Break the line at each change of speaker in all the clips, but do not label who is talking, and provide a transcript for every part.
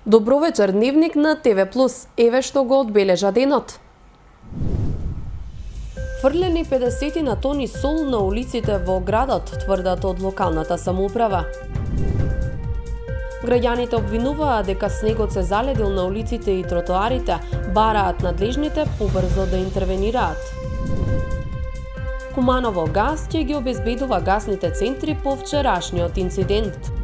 Добро вечер, дневник на ТВ+. Еве што го одбележа денот. Фрлени 50 на тони сол на улиците во градот, тврдат од локалната самоуправа. Граѓаните обвинуваат дека снегот се заледил на улиците и тротоарите, бараат надлежните побрзо да интервенираат. Куманово газ ќе ги обезбедува гасните центри по вчерашниот инцидент.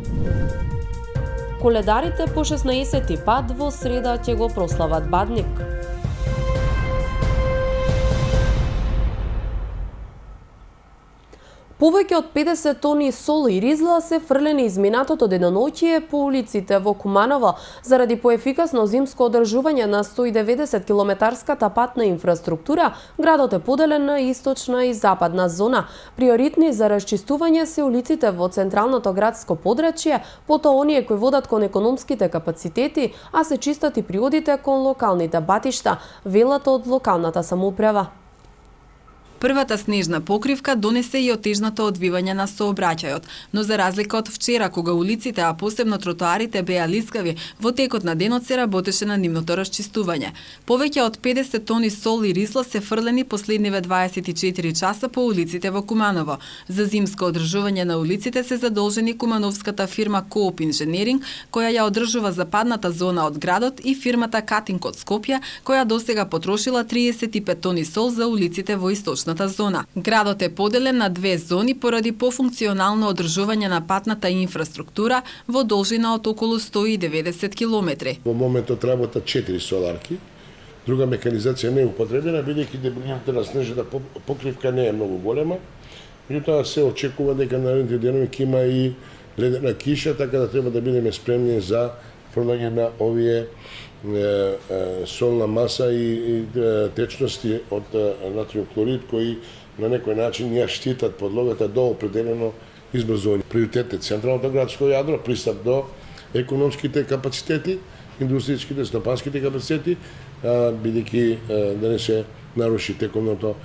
Коледарите по 16-ти пат во среда ќе го прослават Бадник. Повеќе од 50 тони сол и ризла се фрлени изминатото деноноќие по улиците во Куманово заради поефикасно зимско одржување на 190 километарската патна инфраструктура. Градот е поделен на источна и западна зона. Приоритни за расчистување се улиците во централното градско подрачје, потоа оние кои водат кон економските капацитети, а се чистат и приодите кон локалните батишта, велат од локалната самоуправа.
Првата снежна покривка донесе и отежното одвивање на сообраќајот, но за разлика од вчера, кога улиците, а посебно тротоарите беа лискави, во текот на денот се работеше на нивното расчистување. Повеќе од 50 тони сол и рисла се фрлени последниве 24 часа по улиците во Куманово. За зимско одржување на улиците се задолжени кумановската фирма Кооп Инженеринг, која ја одржува западната зона од градот, и фирмата Катинг од Скопје, која досега потрошила 35 тони сол за улиците во источната зона. Градот е поделен на две зони поради пофункционално одржување на патната инфраструктура во должина од околу 190 километри.
Во моментот работат 4 соларки. Друга механизација не е употребена, бидејќи дебелината на снежната покривка не е многу голема. Меѓутоа се очекува дека наредните денови ќе има и ледена киша, така да треба да бидеме спремни за фрлање на овие солна маса и течности од натриум хлорид кои на некој начин ја штитат подлогата до определено избрзување. Приоритет е централното градско јадро, пристап до економските капацитети, индустријските, стопанските капацитети, бидејќи да не се наруши текомното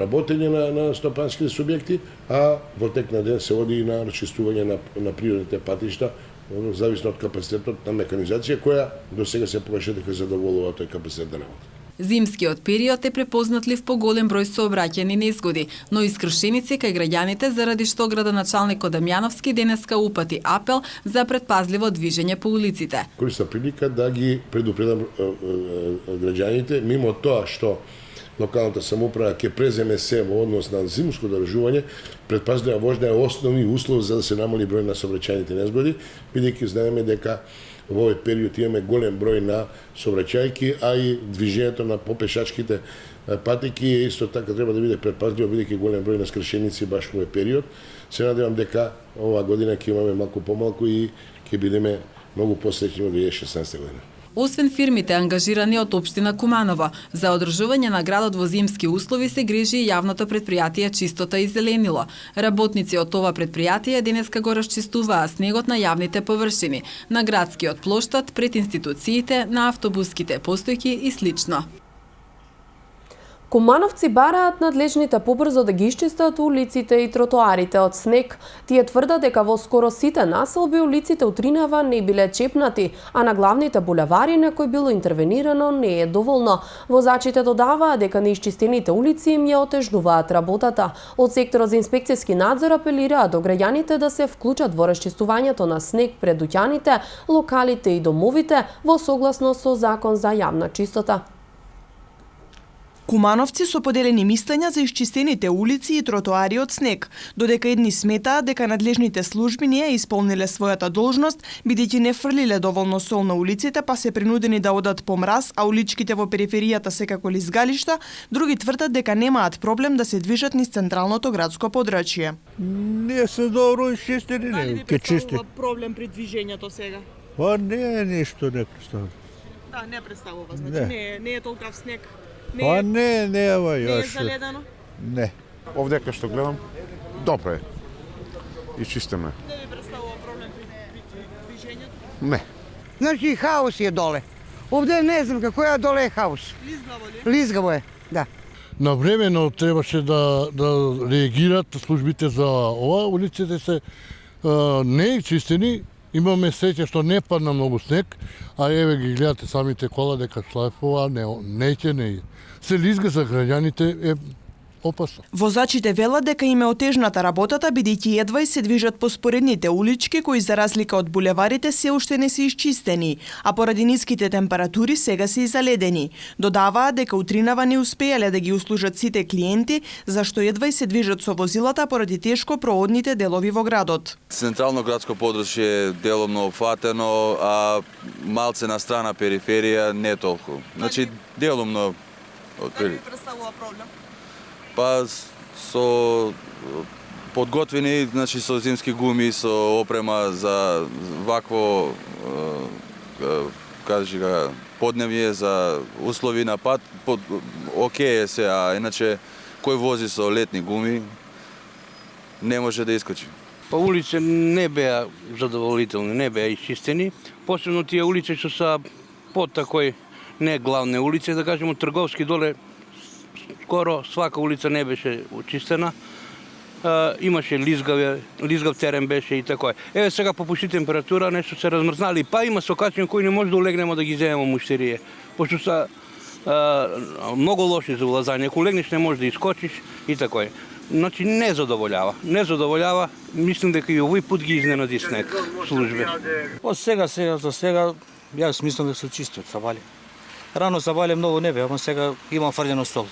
работење на стопанските субјекти, а во тек на ден се оди и на расчистување на природните патишта, зависно од капацитетот на механизација која до сега се покаже дека задоволува тој капацитет да работи.
Зимскиот период е препознатлив по голем број сообраќајни незгоди, но искршеници кај граѓаните, заради што градоначалникот Дамјановски денеска упати апел за предпазливо движење по улиците.
Користам прилика да ги предупредам граѓаните, мимо тоа што локалната самоуправа ќе преземе се во однос на зимско одржување, предпазлива вожда е основни услов за да се намали број на сообраќајните незгоди, бидејќи знаеме дека во овој период имаме голем број на сообраќајки, а и движењето на попешачките патеки исто така треба да биде предпазливо, бидејќи голем број на скршеници баш во овој период. Се надевам дека оваа година ќе имаме малку помалку и ќе бидеме многу посреќни во 2016 година.
Освен фирмите ангажирани од општина Куманово, за одржување на градот во зимски услови се грижи и јавното предпријатие Чистота и зеленило. Работници од ова предпријатие денеска го расчистуваа снегот на јавните површини, на градскиот плоштад, пред институциите, на автобуските постојки и слично.
Кумановци бараат надлежните побрзо да ги исчистат улиците и тротоарите од снег. Тие тврдат дека во скоро сите населби улиците утринава не биле чепнати, а на главните булевари на кои било интервенирано не е доволно. Возачите додаваат дека неисчистените улици им ја отежнуваат работата. Од секторот за инспекцијски надзор апелираат до граѓаните да се вклучат во расчистувањето на снег пред дуќаните, локалите и домовите во согласност со закон за јавна чистота.
Кумановци со поделени мислења за исчистените улици и тротоари од снег, додека едни сметаат дека надлежните служби не ја исполниле својата должност, бидејќи не фрлиле доволно сол на улиците, па се принудени да одат по мраз, а уличките во периферијата секако лизгалишта, други тврдат дека немаат проблем да се движат низ централното градско подрачје.
Не се добро изчистени, не ке чисти.
проблем при движењето сега?
Па не е ништо, не представува.
Да, не представува, значи не е толков снег.
Па не е
Не е заледено?
Не.
Овдека што гледам, добро е. Исчистено е.
Не ви представува проблем при движењето?
Не.
Значи хаос е доле. Овде не знам како е, доле е хаос.
Лизгаво ли?
Лизгаво е, да.
Навремено требаше да реагират службите за ова. Улиците се не чистени Имаме среќа што не падна многу снег, а еве ги гледате самите кола дека шлафува, не. Се лизга за граѓаните е опасно.
Возачите велат дека им е отежната работата бидејќи едва и се движат по споредните улички кои за разлика од булеварите се уште не се исчистени, а поради ниските температури сега се и заледени. Додаваат дека утринава не успеале да ги услужат сите клиенти, зашто едва и се движат со возилата поради тешко проодните делови во градот.
Централно градско подружје е деломно опфатено, а малце на страна периферија не толку. Значи деломно
Дали представува проблем?
Па со подготвени, значи со зимски гуми, со опрема за вакво кажи га подневје, за услови на пат, окей е се, а иначе кој вози со летни гуми не може да искочи.
Па улице не беа задоволителни, не беа исчистени, посебно тие улици што са под такој не главне улице, да кажеме трговски доле, скоро свака улица не беше очистена. Имаше лизгав терен беше и тако. Еве сега попушти температура, нешто се размрзнали, па има сокачи кои не може да улегнемо да ги земеме муштерија, пошто са многу лоши за улазање. Ако улегнеш не можеш да искочиш и тако е. Значи не задоволява, мислам дека и овој пат ги изненади снег службе.
За сега, јас мислам да се чистат сабали. Рано сабали многу не бе, ама сега имам фрлено стол.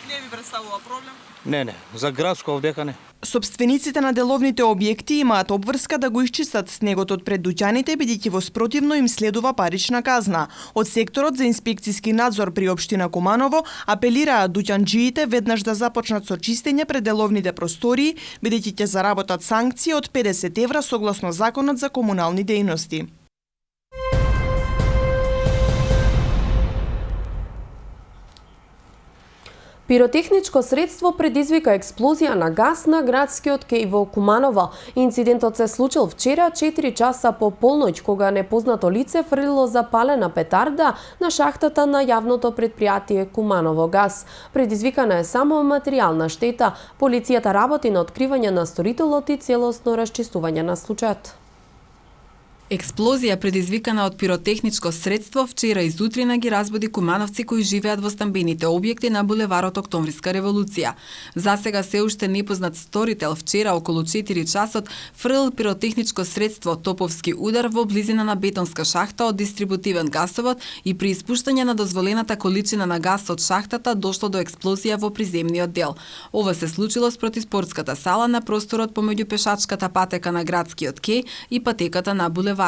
Не ви представува проблем?
Не, за градско овдека не.
Собствениците на деловните објекти имаат обврска да го исчистат снегот од пред дуќаните, бидејќи во спротивно им следува парична казна. Од секторот за инспекциски надзор при општина Куманово апелираат дуќанџиите веднаш да започнат со чистење пред деловните простории, бидејќи ќе заработат санкции од 50 евра согласно Законот за комунални дејности.
Пиротехничко средство предизвика експлозија на гас на градскиот кеј во Куманово. Инцидентот се случил вчера 4 часа по полноќ, кога непознато лице фрлило запалена петарда на шахтата на јавното претпријатие Куманово газ. Предизвикана е само материјална штета. Полицијата работи на откривање на сторителот и целосно расчистување на случајот.
Експлозија предизвикана од пиротехничко средство вчера изутрина ги разбуди кумановци кои живеат во стамбените објекти на булеварот Октомвриска револуција. Засега се уште непознат сторител вчера околу 4 часот фрлил пиротехничко средство топовски удар во близина на бетонска шахта од дистрибутивен гасовод и при испуштање на дозволената количина на гас од шахтата дошло до експлозија во приземниот дел. Ова се случило спроти спортската сала на просторот помеѓу пешачката патека на градскиот кеј и патеката на булеварот.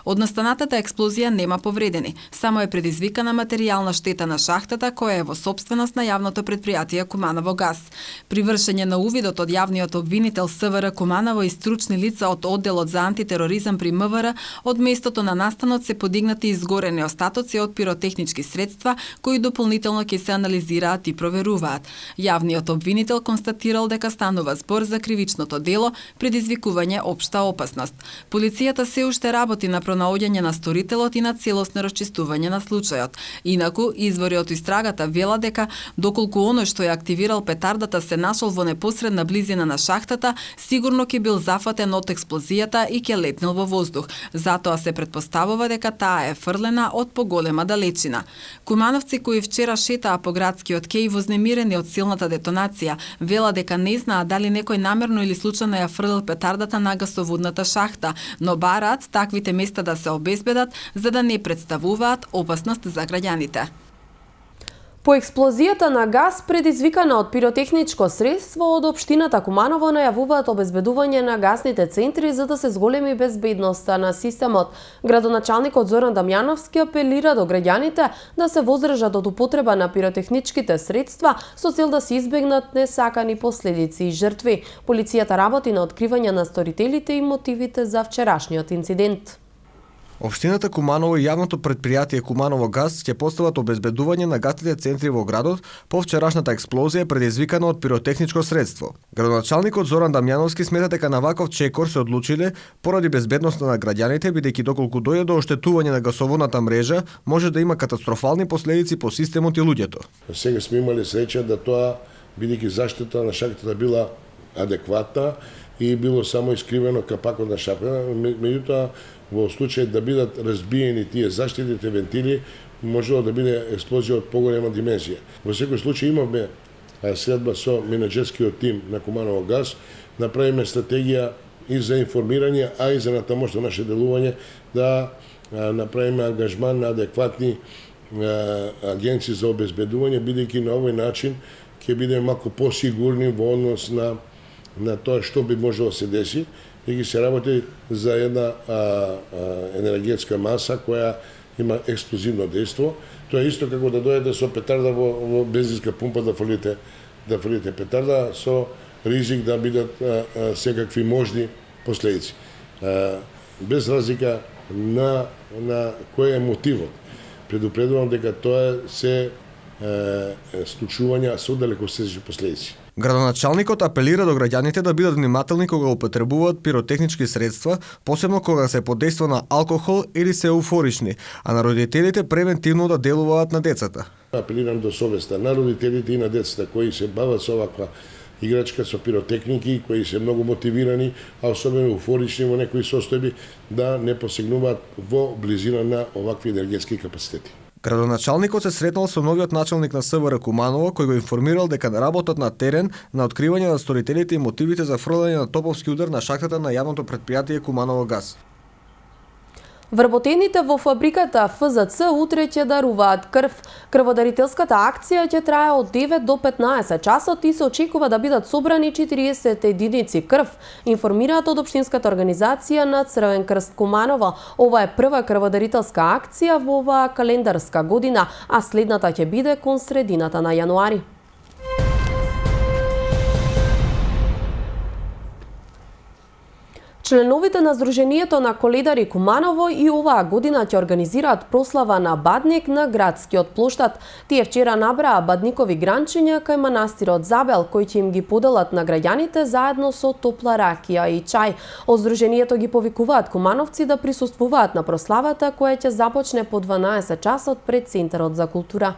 Од настанатата експлозија нема повредени, само е предизвикана материјална штета на шахтата која е во собственост на јавното претпријатие Куманово газ. При вршење на увидот од јавниот обвинител СВР Куманово и стручни лица од одделот за антитероризам при МВР, од местото на настанот се подигнати изгорени остатоци од пиротехнички средства кои дополнително ќе се анализираат и проверуваат. Јавниот обвинител констатирал дека станува збор за кривичното дело предизвикување општа опасност. Полицијата се уште работи на пронаоѓање на сторителот и на целосно расчистување на случајот. Инаку, извори од истрагата вела дека доколку оној што ја активирал петардата се нашол во непосредна близина на шахтата, сигурно ќе бил зафатен од експлозијата и ќе летнел во воздух. Затоа се претпоставува дека таа е фрлена од поголема далечина. Кумановци кои вчера шетаа по градскиот кеј вознемирени од силната детонација, вела дека не знаат дали некој намерно или случајно ја фрлил петардата на гасоводната шахта, но бараат таквите места да се обезбедат за да не представуваат опасност за граѓаните.
По експлозијата на газ предизвикана од пиротехничко средство од општината Куманово најавуваат обезбедување на гасните центри за да се зголеми безбедноста на системот. Градоначалникот Зоран Дамјановски апелира до граѓаните да се воздржат од употреба на пиротехничките средства со цел да се избегнат несакани последици и жртви. Полицијата работи на откривање на сторителите и мотивите за вчерашниот инцидент.
Општината Куманово и јавното претпријатие Куманово газ ќе постават обезбедување на гасните центри во градот по вчерашната експлозија предизвикана од пиротехничко средство. Градоначалникот Зоран Дамјановски смета дека на ваков чекор се одлучиле поради безбедноста на граѓаните, бидејќи доколку дојде до оштетување на гасоводната мрежа, може да има катастрофални последици по системот и луѓето.
Сега сме имале среќа да тоа, бидејќи заштита на шахтата била адекватна и било само искривено капакот на шапена. Меѓутоа, во случај да бидат разбиени тие заштитите вентили, можело да биде експлозија од поголема димензија. Во секој случај имавме средба со менеджерскиот тим на Куманово газ, направиме стратегија и за информирање, а и за натамошно наше делување, да направиме ангажман на адекватни агенции за обезбедување, бидејќи на овој начин ќе бидеме малку посигурни во однос на тоа што би можело да се деси, и ги се работи за една енергетска маса која има експлозивно дејство. Тоа е исто како да дојдете со петарда во бензинска пумпа да фрлите петарда со ризик да бидат секакви можни последици. Без разлика на кој е мотивот. Предупредувам дека тоа се случувања со далекосечни последици.
Градоначалникот апелира до граѓаните да бидат внимателни кога употребуваат пиротехнички средства, посебно кога се под дејство на алкохол или се еуфорични, а на родителите превентивно да делуваат на децата.
Апелирам до совеста на родителите и на децата кои се бават со оваква играчка со пиротехники, кои се многу мотивирани, а особено еуфорични во некои состојби, да не посегнуваат во близина на овакви енергетски капацитети.
Градоначалникот се сретнал со новиот началник на СВР Куманово, кој го информирал дека работат на терен на откривање на сторителите и мотивите за фрлање на топовски удар на шахтата на јавното претпријатие Куманово газ.
Вработените во фабриката ФЗЦ утре ќе даруваат крв. Крводарителската акција ќе трае од 9 до 15 часот и се очекува да бидат собрани 40 единици крв, информираат од Општинската организација на Црвен крст Куманово. Ова е прва крводарителска акција во оваа календарска година, а следната ќе биде кон средината на јануари. Членовите на Сдруженијето на коледари Куманово и оваа година ќе организираат прослава на Бадник на градскиот плоштад. Тие вчера набраа бадникови гранчиња кај манастирот Забел, кои ќе им ги поделат на граѓаните заедно со топла ракија и чај. Од Сдруженијето ги повикуваат кумановци да присуствуваат на прославата која ќе започне по 12 часот пред Центарот за култура.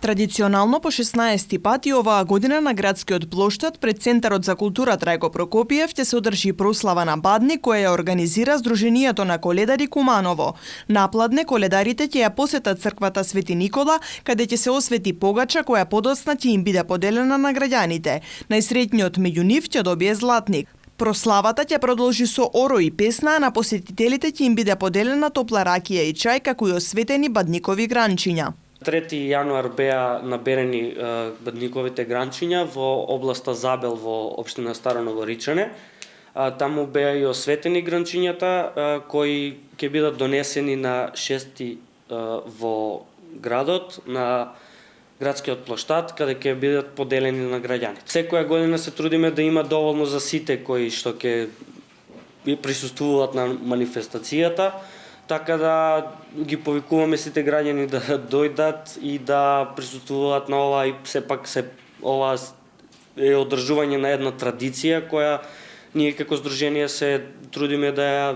Традиционално по 16 пат и оваа година на градскиот плоштад пред Центарот за култура Трајко Прокопиев ќе се одржи прослава на Бадник која ја организира Сдруженијето на коледари Куманово. Напладне коледарите ќе ја посетат црквата Свети Никола, каде ќе се освети погача која подоцна ќе им биде поделена на граѓаните. Најсреќниот меѓу нив ќе добие златник. Прославата ќе продолжи со оро и песна, а на посетителите ќе им биде поделена топла ракија и чај како и осветени бадникови гранчиња.
3 јануар беа наберени бадниковите гранчиња во областа Забел во општина Старо Новоричане. Таму беа и осветени гранчињата кои ќе бидат донесени на 6 во градот на градскиот плоштад, каде ќе бидат поделени на граѓаните. Секоја година се трудиме да има доволно за сите кои што ќе присуствуваат на манифестацијата, така да ги повикуваме сите граѓани да дојдат и да присуствуваат на ова, и сепак ова е одржување на една традиција која ние како здружение се трудиме да ја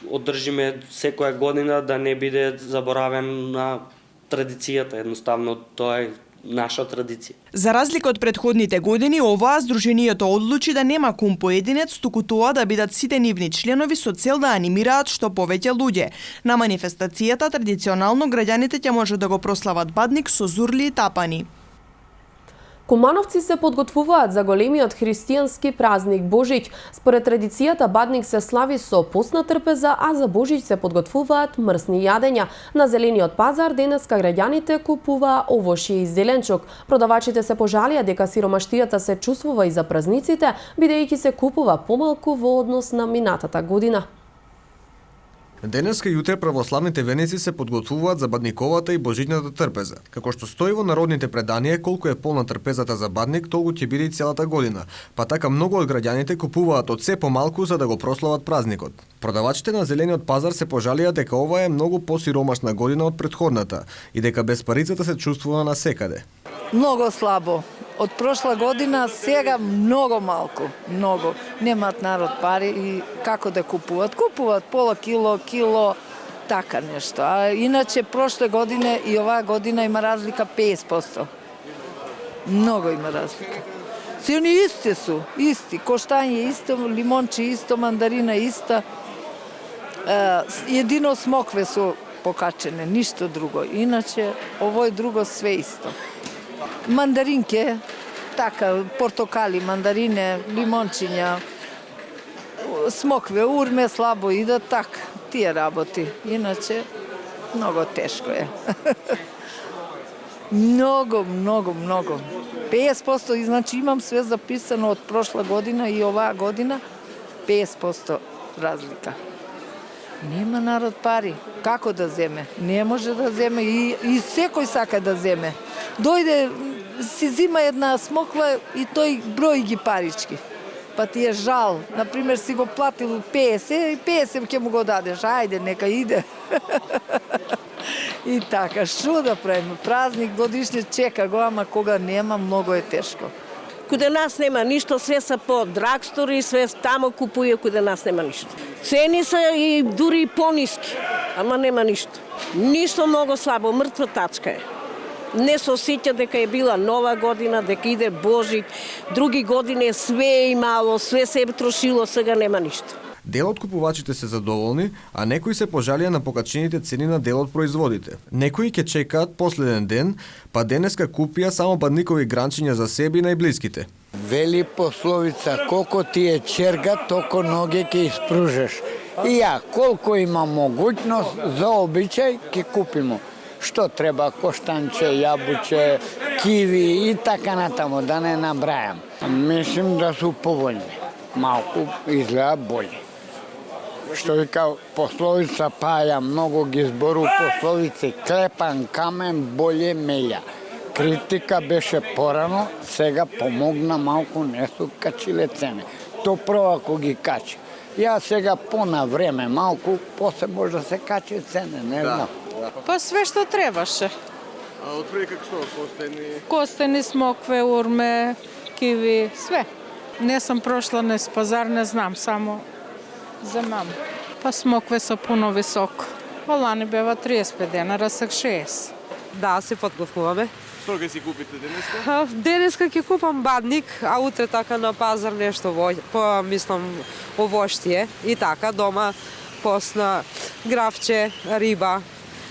одржиме секоја година, да не биде заборавена традицијата, едноставно тоа е наша традиција.
За разлика од претходните години, оваа Сдруженијето одлучи да нема кум поединец, туку тоа да бидат сите нивни членови со цел да анимираат што повеќе луѓе. На манифестацијата традиционално граѓаните ќе може да го прослават Бадник со зурли и тапани.
Кумановци се подготвуваат за големиот христијански празник Божиќ. Според традицијата Бадник се слави со постна трпеза, а за Божиќ се подготвуваат мрсни јадења. На зелениот пазар денеска граѓаните купуваа овошје и зеленчук. Продавачите се пожалија дека сиромаштијата се чувствува и за празниците, бидејќи се купува помалку во однос на минатата година.
Денеска и утре православните верници се подготвуваат за Бадниковата и Божиќната трпеза. Како што стои во народните преданија, колку е полна трпезата за Бадник, толку ќе биде и целата година. Па така многу од граѓаните купуваат од се помалку за да го прослават празникот. Продавачите на зелениот пазар се пожалија дека ова е многу посиромашна година од претходната и дека без парицата се чувствува насекаде.
Многу слабо. Од прошла година сега многу малку, многу. Немаат народ пари и како да купуваат? Купуваат пола кило, така нешто. А иначе прошле година и оваа година има разлика 50%. Многу има разлика. Цени исти су, исти. Коштање исто, лимонче исто, мандарина иста. Едино смокве су покачене, ништо друго. Иначе, овој друго све исто. Мандаринке, така, портокали, мандарине, лимончиња, смокве, урме слабо идат, така, тие работи. Иначе, много тешко е. Много. 50%, значи имам све записано од прошла година и оваа година, 50% разлика. Нема народ пари. Како да земе? Не може да земе и секој сака да земе. Дојде, си зима една смоква и тој брои ги парички. Па ти е жал. Например, си го платил 50 и 50 ќе му го дадеш. Ајде, нека иде. И така, што да правиме? Празник годишни чека го, ама кога нема, многу е тешко.
Куде нас нема ништо, све са по драгстори, све тамо купуе, куде нас нема ништо. Цени са и дури и пониски, ама нема ништо. Ништо многу слабо, мртва тачка е. Не се осеќа дека е била нова година, дека иде Божик, други години све е имало, све се е трошило, сега нема ништо.
Дел од купувачите се задоволни, а некои се пожалија на покачените цени на дел од производите. Некои ќе чекаат последен ден, па денеска купија само бадникови гранчиња за себе и најблиските.
Вели пословица, колко ти е черга, толку ноге ќе испружеш. И ја, колко има могуćност за обичај, ќе купимо. Што треба, коштанче, јабуче, киви и така натаму, да не набрајам. Мислим да су поволни. Малку изгледа боље. Што вика пословица Паја, многу ги збору пословици, клепан камен боле меја. Критика беше порано, сега помогна малку, не су качиле цене. То прво ако ги качи. Ја сега на време малку, после може да се качи цене, не знам.
Па све што требаше.
А отприлика што,
Костени, смокве, урме, киви, све. Не сам прошла низ пазар, не знам, само за мама. Па смокве са пуно високо. Лани бева 35 денара, сега 6.
Да, се подготвуваме.
Што ќе си купите денеска?
Денеска ќе купам бадник, а утре така на пазар нешто мислам овоштие и така дома посна гравче, риба,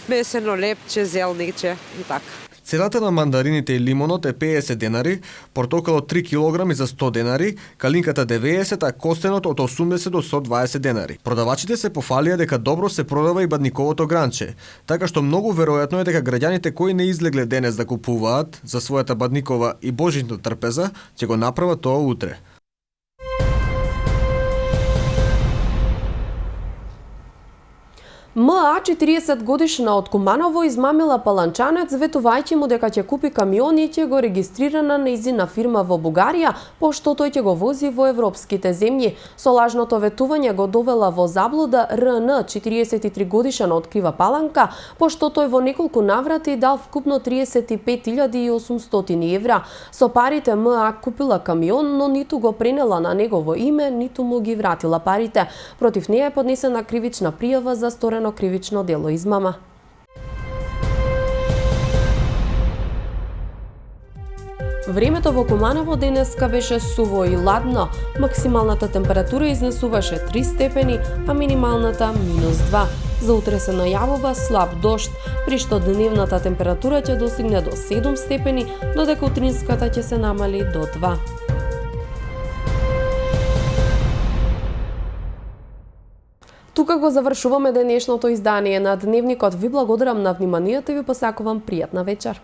месено лепче, зелниче и така.
Цената на мандарините и лимонот е 50 денари, портокалот 3 килограми за 100 денари, калинката 90, а костенот од 80 до 120 денари. Продавачите се пофалија дека добро се продава и бадниковото гранче, така што многу веројатно е дека граѓаните кои не излегле денес да купуваат за својата бадникова и божична трпеза, ќе го направат тоа утре.
МА 40 годишна од Куманово измамила паланчанец ветувајќи му дека ќе купи камион и ќе го регистрира на нејзина фирма во Бугарија, пошто тој ќе го вози во европските земји. Со лажното ветување го довела во заблуда РН, 43 годишна од Крива Паланка, пошто тој во неколку наврати дал вкупно 35.800 евра. Со парите МА купила камион, но ниту го пренела на негово име, ниту му ги вратила парите. Против неја е поднесена кривична пријава за сторено кривично дело измама. Времето во Куманово денеска беше суво и ладно. Максималната температура изнесуваше 3 степени, а минималната -2. За утре се најавува слаб дожд, при што дневната температура ќе достигне до 7 степени, додека утринската ќе се намали до 2. Тука го завршуваме денешното издание на Дневникот. Ви благодарам на вниманието и ви посакувам пријатна вечер.